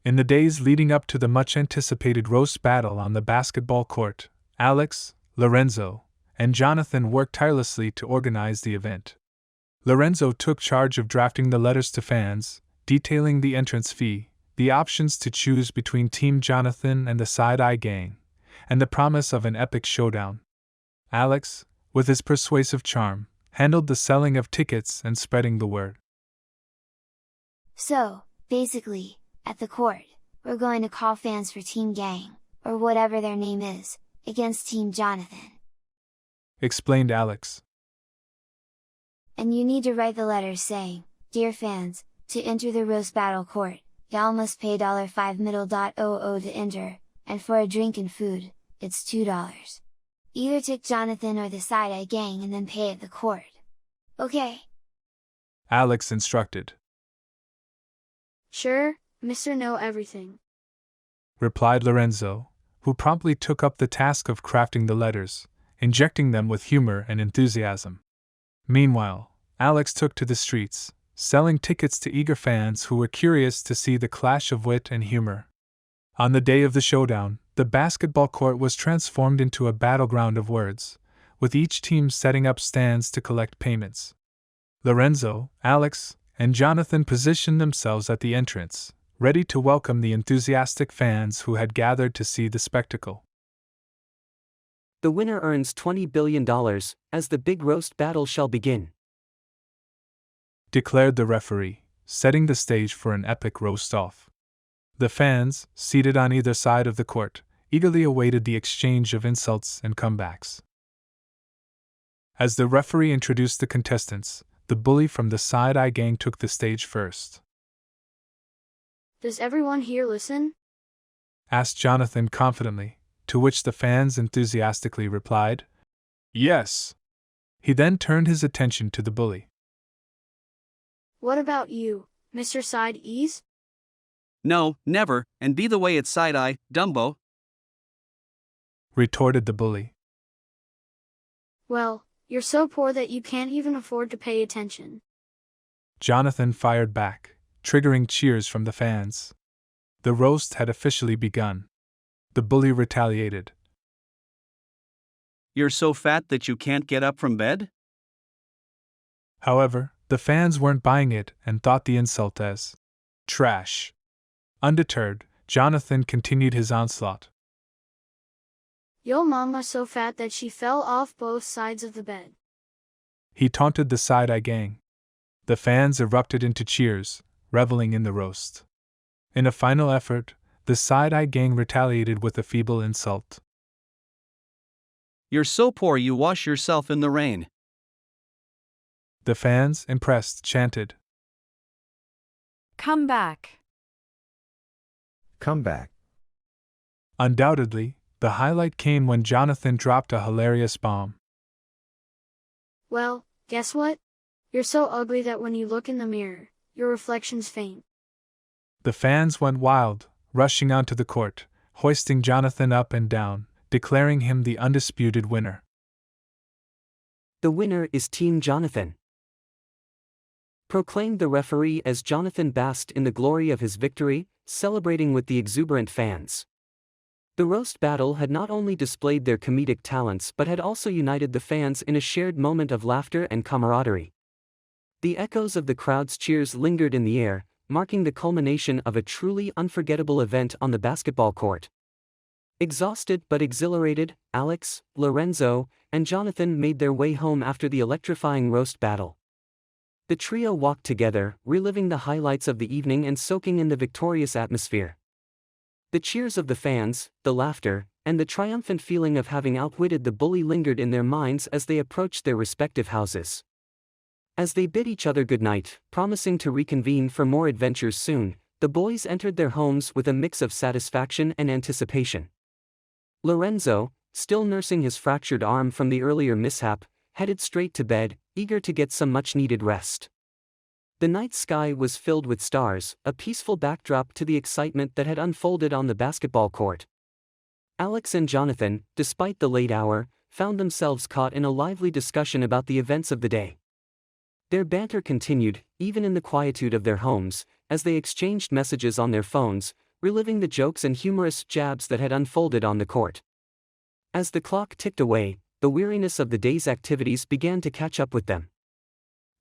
In the days leading up to the much-anticipated roast battle on the basketball court, Alex, Lorenzo, and Johnathan worked tirelessly to organize the event. Lorenzo took charge of drafting the letters to fans, detailing the entrance fee, the options to choose between Team Johnathan and the Side-Eye Gang, and the promise of an epic showdown. Alex, with his persuasive charm, handled the selling of tickets and spreading the word. So, basically, at the court, we're going to call fans for Team Gang, or whatever their name is, against Team Johnathan. Explained Alex. And you need to write the letters saying, "Dear fans, to enter the roast battle court, y'all must pay $5 to enter, and for a drink and food, it's $2. Either tick Johnathan or the Side-Eye Gang and then pay at the court. Okay?" Alex instructed. "Sure, Mr. Know Everything," replied Lorenzo, who promptly took up the task of crafting the letters, injecting them with humor and enthusiasm. Meanwhile, Alex took to the streets, selling tickets to eager fans who were curious to see the clash of wit and humor. On the day of the showdown, the basketball court was transformed into a battleground of words, with each team setting up stands to collect payments. Lorenzo, Alex, and Johnathan positioned themselves at the entrance, ready to welcome the enthusiastic fans who had gathered to see the spectacle. The winner earns $20 billion, as the big roast battle shall begin, declared the referee, setting the stage for an epic roast-off. The fans, seated on either side of the court, eagerly awaited the exchange of insults and comebacks. As the referee introduced the contestants, the bully from the Side-Eye Gang took the stage first. "Does everyone here listen?" asked Johnathan confidently, to which the fans enthusiastically replied, "Yes." He then turned his attention to the bully. "What about you, Mr. Side-Ease?" "No, never, and be the way it's Side-Eye, Dumbo," retorted the bully. "Well, you're so poor that you can't even afford to pay attention," Johnathan fired back, triggering cheers from the fans. The roast had officially begun. The bully retaliated. "You're so fat that you can't get up from bed?" However, the fans weren't buying it and thought the insult as trash. Undeterred, Johnathan continued his onslaught. "Yo mama so fat that she fell off both sides of the bed," he taunted the Side-Eye Gang. The fans erupted into cheers, reveling in the roast. In a final effort, the Side-Eye Gang retaliated with a feeble insult. "You're so poor you wash yourself in the rain." The fans, impressed, chanted, "Come back! Come back!" Undoubtedly, the highlight came when Johnathan dropped a hilarious bomb. "Well, guess what? You're so ugly that when you look in the mirror, your reflection's faint." The fans went wild, rushing onto the court, hoisting Johnathan up and down, declaring him the undisputed winner. "The winner is Team Johnathan," proclaimed the referee as Johnathan basked in the glory of his victory, celebrating with the exuberant fans. The roast battle had not only displayed their comedic talents but had also united the fans in a shared moment of laughter and camaraderie. The echoes of the crowd's cheers lingered in the air, marking the culmination of a truly unforgettable event on the basketball court. Exhausted but exhilarated, Alex, Lorenzo, and Johnathan made their way home after the electrifying roast battle. The trio walked together, reliving the highlights of the evening and soaking in the victorious atmosphere. The cheers of the fans, the laughter, and the triumphant feeling of having outwitted the bully lingered in their minds as they approached their respective houses. As they bid each other goodnight, promising to reconvene for more adventures soon, the boys entered their homes with a mix of satisfaction and anticipation. Lorenzo, still nursing his fractured arm from the earlier mishap, headed straight to bed, eager to get some much-needed rest. The night sky was filled with stars, a peaceful backdrop to the excitement that had unfolded on the basketball court. Alex and Johnathan, despite the late hour, found themselves caught in a lively discussion about the events of the day. Their banter continued, even in the quietude of their homes, as they exchanged messages on their phones, reliving the jokes and humorous jabs that had unfolded on the court. As the clock ticked away, the weariness of the day's activities began to catch up with them.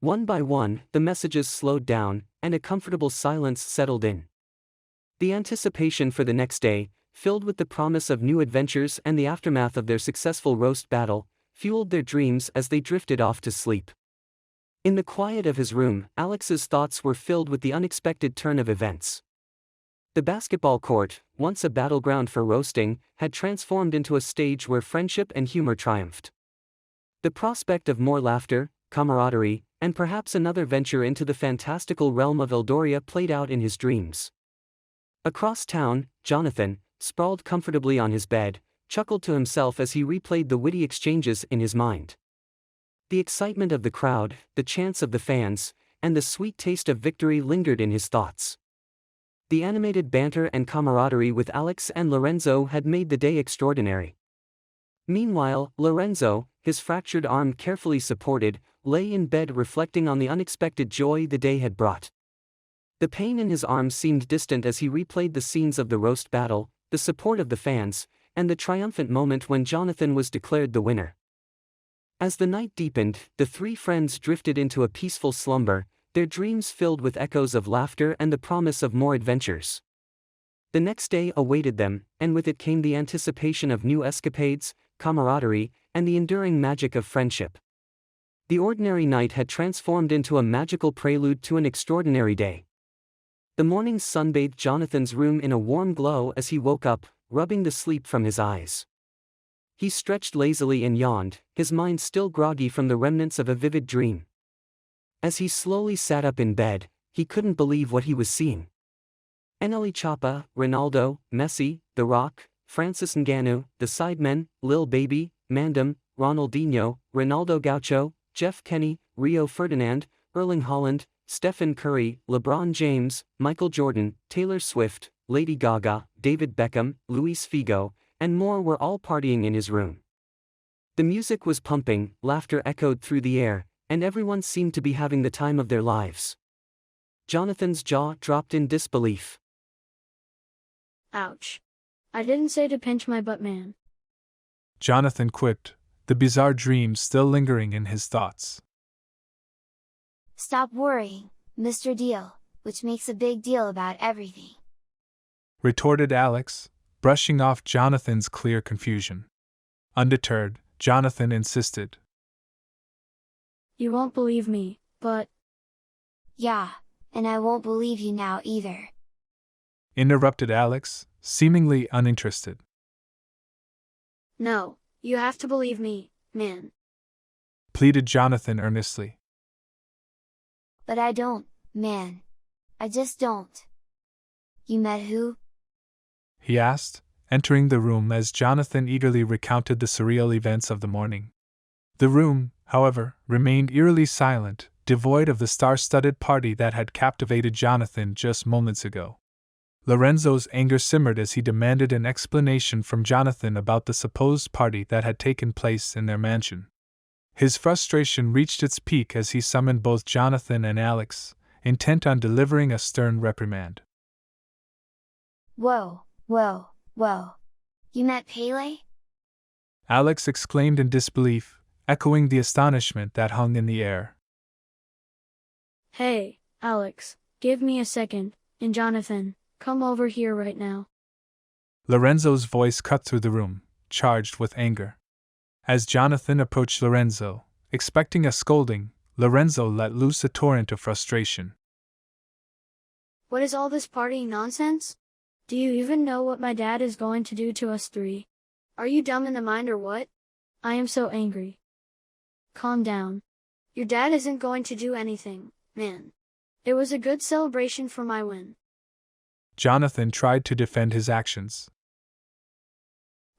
One by one, the messages slowed down, and a comfortable silence settled in. The anticipation for the next day, filled with the promise of new adventures and the aftermath of their successful roast battle, fueled their dreams as they drifted off to sleep. In the quiet of his room, Alex's thoughts were filled with the unexpected turn of events. The basketball court, once a battleground for roasting, had transformed into a stage where friendship and humor triumphed. The prospect of more laughter, camaraderie, and perhaps another venture into the fantastical realm of Eldoria played out in his dreams. Across town, Johnathan, sprawled comfortably on his bed, chuckled to himself as he replayed the witty exchanges in his mind. The excitement of the crowd, the chants of the fans, and the sweet taste of victory lingered in his thoughts. The animated banter and camaraderie with Alex and Lorenzo had made the day extraordinary. Meanwhile, Lorenzo, his fractured arm carefully supported, lay in bed reflecting on the unexpected joy the day had brought. The pain in his arm seemed distant as he replayed the scenes of the roast battle, the support of the fans, and the triumphant moment when Johnathan was declared the winner. As the night deepened, the three friends drifted into a peaceful slumber, their dreams filled with echoes of laughter and the promise of more adventures. The next day awaited them, and with it came the anticipation of new escapades, camaraderie, and the enduring magic of friendship. The ordinary night had transformed into a magical prelude to an extraordinary day. The morning sun bathed Jonathan's room in a warm glow as he woke up, rubbing the sleep from his eyes. He stretched lazily and yawned, his mind still groggy from the remnants of a vivid dream. As he slowly sat up in bed, he couldn't believe what he was seeing. Eneli Chapa, Ronaldo, Messi, The Rock, Francis Ngannou, the Sidemen, Lil Baby, Mandem, Ronaldinho, Ronaldo Gaucho, Jeff Kenny, Rio Ferdinand, Erling Haaland, Stephen Curry, LeBron James, Michael Jordan, Taylor Swift, Lady Gaga, David Beckham, Luis Figo, and more were all partying in his room. The music was pumping, laughter echoed through the air, and everyone seemed to be having the time of their lives. Jonathan's jaw dropped in disbelief. Ouch. I didn't say to pinch my butt, man. Johnathan quipped, the bizarre dream still lingering in his thoughts. Stop worrying, Mr. Deal, which makes a big deal about everything, retorted Alex, brushing off Jonathan's clear confusion. Undeterred, Johnathan insisted. You won't believe me, but… Yeah, and I won't believe you now either, interrupted Alex, seemingly uninterested. No, you have to believe me, man. Pleaded Johnathan earnestly. But I don't, man. I just don't. You met who? He asked, entering the room as Johnathan eagerly recounted the surreal events of the morning. The room, however, remained eerily silent, devoid of the star-studded party that had captivated Johnathan just moments ago. Lorenzo's anger simmered as he demanded an explanation from Johnathan about the supposed party that had taken place in their mansion. His frustration reached its peak as he summoned both Johnathan and Alex, intent on delivering a stern reprimand. Whoa, whoa, whoa. You met Pele? Alex exclaimed in disbelief, echoing the astonishment that hung in the air. Hey, Alex, give me a second, and Johnathan, come over here right now. Lorenzo's voice cut through the room, charged with anger. As Johnathan approached Lorenzo, expecting a scolding, Lorenzo let loose a torrent of frustration. What is all this partying nonsense? Do you even know what my dad is going to do to us three? Are you dumb in the mind or what? I am so angry. Calm down. Your dad isn't going to do anything, man. It was a good celebration for my win. Johnathan tried to defend his actions.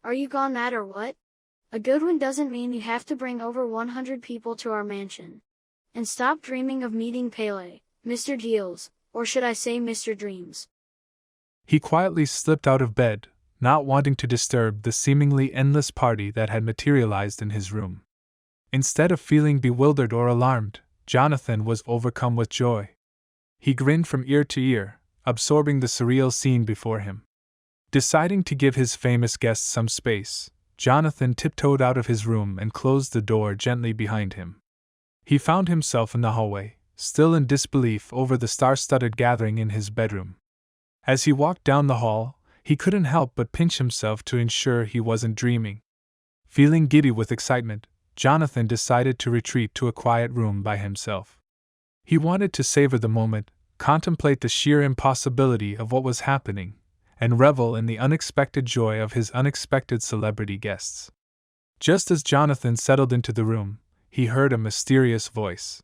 Are you gone mad or what? A good win doesn't mean you have to bring over 100 people to our mansion. And stop dreaming of meeting Pele, Mr. Deals, or should I say Mr. Dreams. He quietly slipped out of bed, not wanting to disturb the seemingly endless party that had materialized in his room. Instead of feeling bewildered or alarmed, Johnathan was overcome with joy. He grinned from ear to ear, absorbing the surreal scene before him. Deciding to give his famous guest some space, Johnathan tiptoed out of his room and closed the door gently behind him. He found himself in the hallway, still in disbelief over the star-studded gathering in his bedroom. As he walked down the hall, he couldn't help but pinch himself to ensure he wasn't dreaming. Feeling giddy with excitement, Johnathan decided to retreat to a quiet room by himself. He wanted to savor the moment, contemplate the sheer impossibility of what was happening, and revel in the unexpected joy of his unexpected celebrity guests. Just as Johnathan settled into the room, he heard a mysterious voice.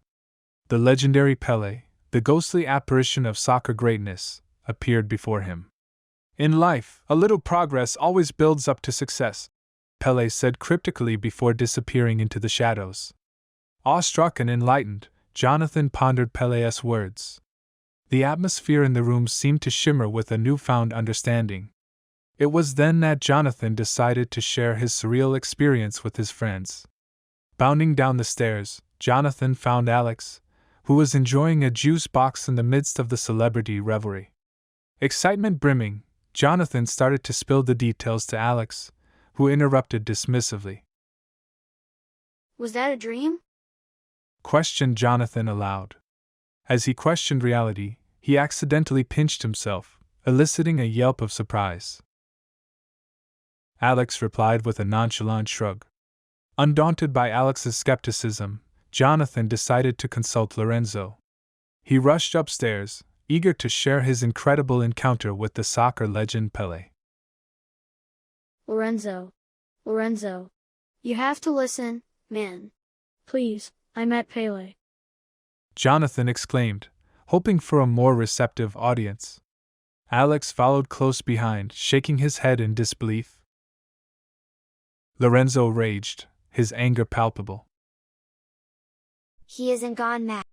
The legendary Pele, the ghostly apparition of soccer greatness, appeared before him. "In life, a little progress always builds up to success," Pele said cryptically before disappearing into the shadows. Awestruck and enlightened, Johnathan pondered Pele's words. The atmosphere in the room seemed to shimmer with a newfound understanding. It was then that Johnathan decided to share his surreal experience with his friends. Bounding down the stairs, Johnathan found Alex, who was enjoying a juice box in the midst of the celebrity revelry. Excitement brimming, Johnathan started to spill the details to Alex, who interrupted dismissively. Was that a dream? Questioned Johnathan aloud. As he questioned reality, he accidentally pinched himself, eliciting a yelp of surprise. Alex replied with a nonchalant shrug. Undaunted by Alex's skepticism, Johnathan decided to consult Lorenzo. He rushed upstairs, eager to share his incredible encounter with the soccer legend Pele. Lorenzo, you have to listen, man. Please, I met Pele. Johnathan exclaimed, hoping for a more receptive audience. Alex followed close behind, shaking his head in disbelief. Lorenzo raged, his anger palpable. He isn't gone mad.